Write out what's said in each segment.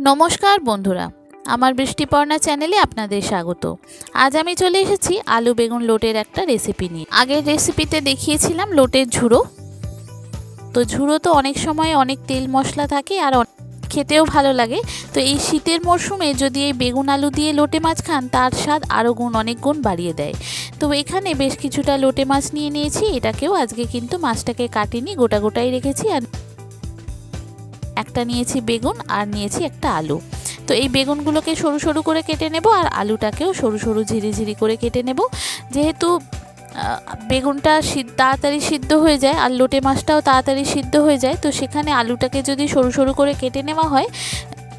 নমস্কার বন্ধুরা, আমার বৃষ্টিপর্ণা চ্যানেলে আপনাদের স্বাগত। আজ আমি চলে এসেছি আলু বেগুন লোটের একটা রেসিপি নিয়ে। আগের রেসিপিতে দেখিয়েছিলাম লোটের ঝুড়ো। তো ঝুড়ো তো অনেক সময় অনেক তেল মশলা থাকে আর খেতেও ভালো লাগে। তো এই শীতের মরশুমে যদি এই বেগুন আলু দিয়ে লোটে মাছ খান, তার স্বাদ আরও অনেক গুণ বাড়িয়ে দেয়। তো এখানে বেশ কিছুটা লোটে মাছ নিয়ে নিয়েছি। এটাকেও আজকে কিন্তু মাছটাকে কাটিনি, গোটা গোটাই রেখেছি। আর একটা নিয়েছি বেগুন আর নিয়েছি একটা আলু। তো এই বেগুনগুলোকে সরু সরু করে কেটে নেব আর আলুটাকেও সরু সরু ঝিরি করে কেটে নেব। যেহেতু বেগুনটা তাড়াতাড়ি সিদ্ধ হয়ে যায় আর লোটে মাছটাও তাড়াতাড়ি সিদ্ধ হয়ে যায়, তো সেখানে আলুটাকে যদি সরু সরু করে কেটে নেওয়া হয়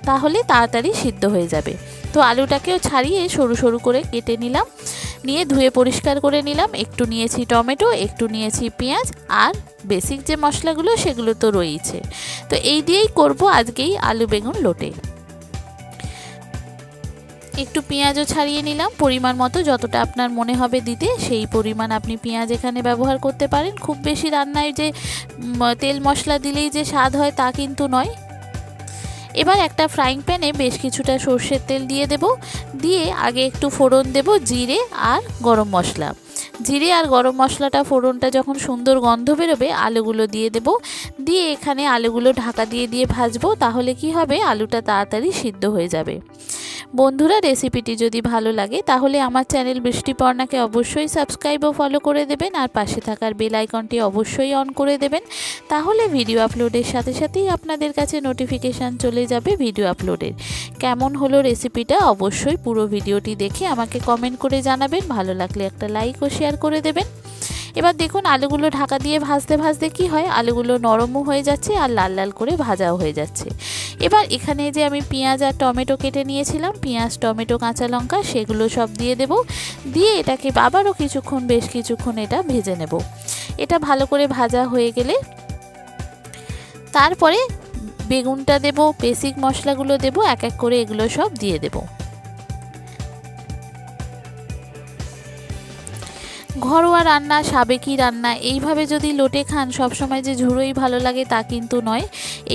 তাহলে তাড়াতাড়ি সিদ্ধ হয়ে যাবে। তো আলুটাকেও ছাড়িয়ে সরু সরু করে কেটে নিলাম, নিয়ে ধুয়ে পরিষ্কার করে নিলাম। একটু নিয়েছি টমেটো, একটু নিয়েছি পেঁয়াজ, আর বেসিক যে মশলাগুলো সেগুলো তো রয়েছে। তো এই দিয়েই করব আজকেই আলু বেগুন লোটে। একটু পেঁয়াজও ছাড়িয়ে নিলাম, পরিমাণ মতো যতটা আপনার মনে হবে দিতে সেই পরিমাণ আপনি পেঁয়াজ এখানে ব্যবহার করতে পারেন। খুব বেশি রান্নায় যে তেল মশলা দিলেই যে স্বাদ হয় তা কিন্তু নয়। এবার একটা ফ্রাইং প্যানে বেশ কিছুটা সর্ষের তেল দিয়ে দেব। দিয়ে আগে একটু ফোড়ন দেব জিরে আর গরম মশলা। জিরে আর গরম মশলাটা ফোড়নটা যখন সুন্দর গন্ধ বেরোবে আলুগুলো দিয়ে দেব। দিয়ে এখানে আলুগুলো ঢাকা দিয়ে ভাজবো, তাহলে কি হবে, আলুটা তাড়াতাড়ি সিদ্ধ হয়ে যাবে। বন্ধুরা, রেসিপিটি যদি ভালো লাগে তাহলে আমার চ্যানেল বৃষ্টিপর্ণাকে অবশ্যই সাবস্ক্রাইব ও ফলো করে দেবেন, আর পাশে থাকার বেল আইকনটি অবশ্যই অন করে দেবেন। তাহলে ভিডিও আপলোডের সাথে সাথেই আপনাদের কাছে নোটিফিকেশান চলে যাবে ভিডিও আপলোডের। কেমন হলো রেসিপিটা অবশ্যই পুরো ভিডিওটি দেখে আমাকে কমেন্ট করে জানাবেন। ভালো লাগলে একটা লাইক ও শেয়ার করে দেবেন। এবার দেখুন আলুগুলো ঢাকা দিয়ে ভাজতে ভাজতে কি হয়, আলুগুলো নরমও হয়ে যাচ্ছে আর লাল লাল করে ভাজাও হয়ে যাচ্ছে। এবার এখানে যে আমি পেঁয়াজ আর টমেটো কেটে নিয়েছিলাম, পেঁয়াজ টমেটো কাঁচা লঙ্কা সেগুলো সব দিয়ে দেব। দিয়ে এটাকে আবারও বেশ কিছুক্ষণ এটা ভেজে নেব। এটা ভালো করে ভাজা হয়ে গেলে তারপরে বেগুনটা দেব, বেসিক মশলাগুলো দেব, এক এক করে এগুলো সব দিয়ে দেব। ঘরোয়া রান্না, সাবেকি রান্না, এইভাবে যদি লোটে খান সবসময় যে ঝুড়োই ভালো লাগে তা কিন্তু নয়।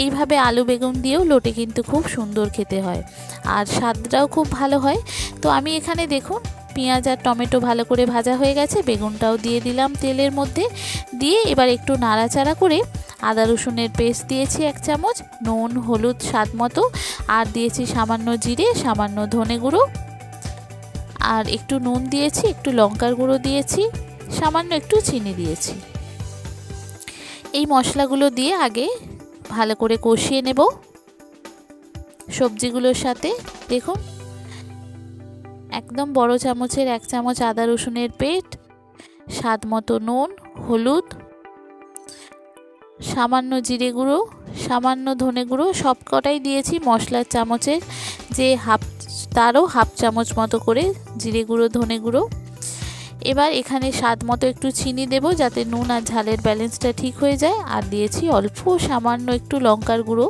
এইভাবে আলু বেগুন দিয়েও লোটে কিন্তু খুব সুন্দর খেতে হয় আর স্বাদটাও খুব ভালো হয়। তো আমি এখানে দেখুন পেঁয়াজ আর টমেটো ভালো করে ভাজা হয়ে গেছে, বেগুনটাও দিয়ে দিলাম তেলের মধ্যে। দিয়ে এবার একটু নাড়াচাড়া করে আদা রসুনের পেস্ট দিয়েছি 1 চামচ, নুন হলুদ স্বাদ মতো, আর দিয়েছি সামান্য জিরে, সামান্য ধনে গুঁড়ো, আর একটু নুন দিয়েছি, একটু লঙ্কার গুঁড়ো দিয়েছি, সামান্য একটু চিনি দিয়েছি। এই মশলাগুলো দিয়ে আগে ভালো করে কষিয়ে নেব সবজিগুলোর সাথে। দেখুন একদম বড় চামচের 1 চামচ আদা রসুনের পেস্ট, স্বাদ মতো নুন হলুদ, সামান্য জিরে গুঁড়ো, সামান্য ধনে গুঁড়ো, সব কটাই দিয়েছি মশলার চামচের যে তারও হাফ চামচ মতো করে জিরে গুঁড়ো ধনে গুঁড়ো। এবার এখানে স্বাদ মতো একটু চিনি দেব যাতে নুন আর ঝালের ব্যালেন্সটা ঠিক হয়ে যায়। আর দিয়েছি অল্প সামান্য একটু লঙ্কার গুঁড়ো।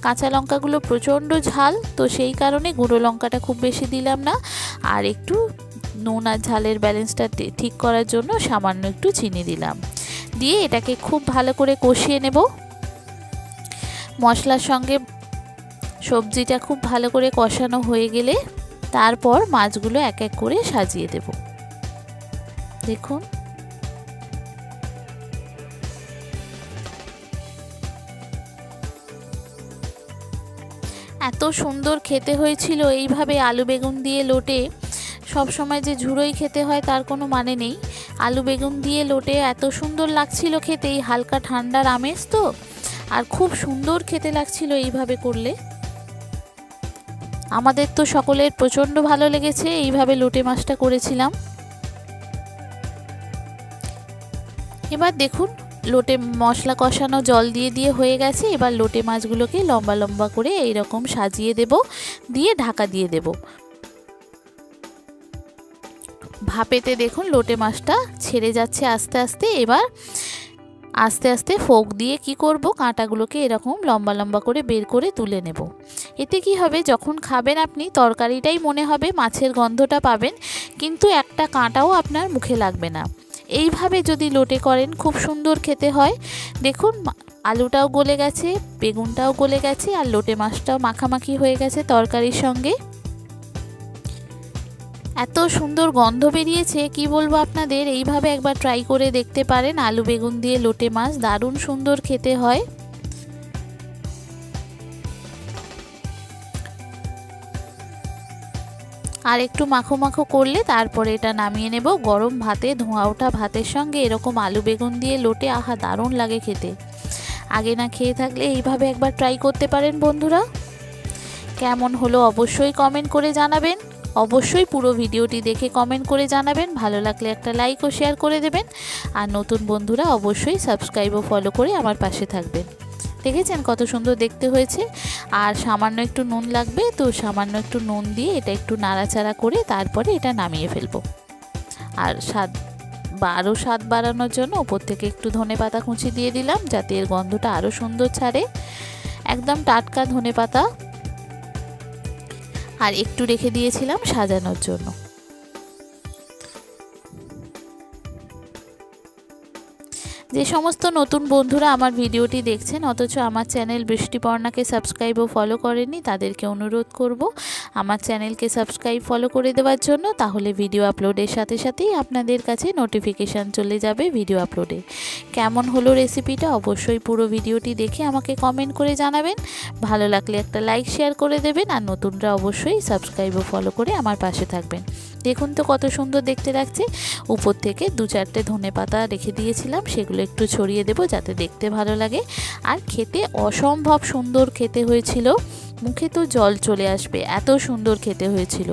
কাঁচা লঙ্কাগুলো প্রচণ্ড ঝাল, তো সেই কারণে গুঁড়ো লঙ্কাটা খুব বেশি দিলাম না। আর একটু নুন আর ঝালের ব্যালেন্সটা ঠিক করার জন্য সামান্য একটু চিনি দিলাম। দিয়ে এটাকে খুব ভালো করে কষিয়ে নেব। মশলার সঙ্গে সবজিটা খুব ভালো করে কষানো হয়ে গেলে তারপর মাছগুলো এক এক করে সাজিয়ে দেব। দেখুন এত সুন্দর খেতে হয়েছিল এইভাবে আলু বেগুন দিয়ে লোটে। সব সময় যে ঝুড়োই খেতে হয় তার কোনো মানে নেই। আলু বেগুন দিয়ে লোটে এত সুন্দর লাগছিল খেতেই, হালকা ঠান্ডার আমেজ তো, আর খুব সুন্দর খেতে লাগছিল এইভাবে করলে। আমাদের তো সকলের প্রচণ্ড ভালো লেগেছে এইভাবে লোটে মাছটা করেছিলাম। এবার দেখুন লোটে মশলা কষানো জল দিয়ে হয়ে গেছে। এবার লোটে মাছগুলোকে লম্বা লম্বা করে এইরকম সাজিয়ে দেব, দিয়ে ঢাকা দিয়ে দেব। ভাপেতে দেখুন লোটে মাছটা ছেড়ে যাচ্ছে আস্তে আস্তে। এবার আস্তে আস্তে ফোক দিয়ে কি করব, কাঁটাগুলোকে এরকম লম্বা লম্বা করে বের করে তুলে নেব। এতে কি হবে, যখন খাবেন আপনি তরকারিটাই মনে হবে, মাছের গন্ধটা পাবেন, কিন্তু একটা কাঁটাও আপনার মুখে লাগবে না। এইভাবে যদি লোটে করেন খুব সুন্দর খেতে হয়। দেখুন আলুটাও গলে গেছে, বেগুনটাও গলে গেছে, আর লোটে মাছটাও মাখামাখি হয়ে গেছে তরকারির সঙ্গে। এত সুন্দর গন্ধ বেরিয়েছে কি বলবো আপনাদের। এইভাবে একবার ট্রাই করে দেখতে পারেন। আলু বেগুন দিয়ে লোটে মাছ দারুণ সুন্দর খেতে হয়। আর একটু মাখো মাখো করলে তারপরে এটা নামিয়ে নেব। গরম ভাতে, ধোঁয়া ওঠা ভাতের সঙ্গে এরকম আলু বেগুন দিয়ে লোটে আহা দারুণ লাগে খেতে। আগে না খেয়ে থাকলে এইভাবে একবার ট্রাই করতে পারেন বন্ধুরা। কেমন হলো অবশ্যই কমেন্ট করে জানাবেন। অবশ্যই পুরো ভিডিওটি দেখে কমেন্ট করে জানাবেন। ভালো লাগলে একটা লাইক ও শেয়ার করে দেবেন। আর নতুন বন্ধুরা অবশ্যই সাবস্ক্রাইব ও ফলো করে আমার পাশে থাকবেন। দেখেছেন কত সুন্দর দেখতে হয়েছে। আর সামান্য একটু নুন লাগবে, তো সামান্য একটু নুন দিয়ে এটা একটু নাড়াচাড়া করে তারপরে এটা নামিয়ে ফেলবো। আর আরও স্বাদ বাড়ানোর জন্য ওপর থেকে একটু ধনেপাতা কুচি দিয়ে দিলাম, যাতে এর গন্ধটা আরও সুন্দর ছাড়ে। একদম টাটকা ধনেপাতা। আর একটু রেখে দিয়েছিলাম সাজানোর জন্য। যে সমস্ত নতুন বন্ধুরা আমার ভিডিওটি দেখছেন অথচ আমার চ্যানেল বৃষ্টিপর্ণাকে সাবস্ক্রাইব ও ফলো করেননি, তাদেরকে অনুরোধ করব আমার চ্যানেলকে সাবস্ক্রাইব ফলো করে দেওয়ার জন্য। তাহলে ভিডিও আপলোডের সাথে সাথেই আপনাদের কাছে নোটিফিকেশান চলে যাবে ভিডিও আপলোডে। কেমন হলো রেসিপিটা অবশ্যই পুরো ভিডিওটি দেখে আমাকে কমেন্ট করে জানাবেন। ভালো লাগলে একটা লাইক শেয়ার করে দেবেন। আর নতুনরা অবশ্যই সাবস্ক্রাইব ও ফলো করে আমার পাশে থাকবেন। দেখুন তো কত সুন্দর দেখতে লাগছে। উপর থেকে 2-4টে ধনেপাতা রেখে দিয়েছিলাম, সেগুলো একটু ছড়িয়ে দেব যাতে দেখতে ভালো লাগে। আর খেতে অসম্ভব সুন্দর খেতে হয়েছিল। মুখে তো জল চলে আসবে, এত সুন্দর খেতে হয়েছিল।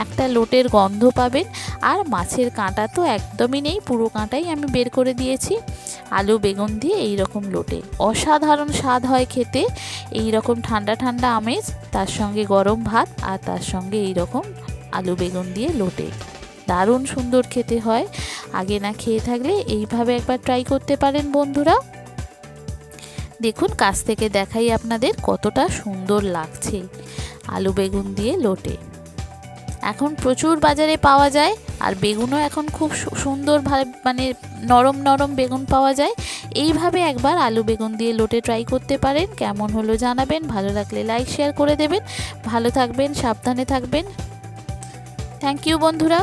একটা লোটের গন্ধ পাবেন। আর মাছের কাঁটা তো একদমই নেই, পুরো কাঁটাই আমি বের করে দিয়েছি। আলু বেগুন দিয়ে এই রকম লোটে অসাধারণ স্বাদ হয় খেতে। এই রকম ঠান্ডা ঠান্ডা আমেজ, তার সঙ্গে গরম ভাত, আর তার সঙ্গে এই রকম আলু বেগুন দিয়ে লোটে দারুণ সুন্দর খেতে হয়। আগে না খেয়ে থাকলে এইভাবে একবার ট্রাই করতে পারেন বন্ধুরা। দেখুন কাছ থেকে দেখাই আপনাদের কতটা সুন্দর লাগছে আলু বেগুন দিয়ে লোটে। এখন প্রচুর বাজারে পাওয়া যায়। আর বেগুনও এখন খুব সুন্দর মানে নরম নরম বেগুন পাওয়া যায়। এইভাবে একবার আলু বেগুন দিয়ে লোটে ট্রাই করতে পারেন। কেমন হলো জানাবেন। ভালো লাগলে লাইক শেয়ার করে দেবেন। ভালো থাকবেন, সাবধানে থাকবেন। থ্যাংক ইউ বন্ধুরা।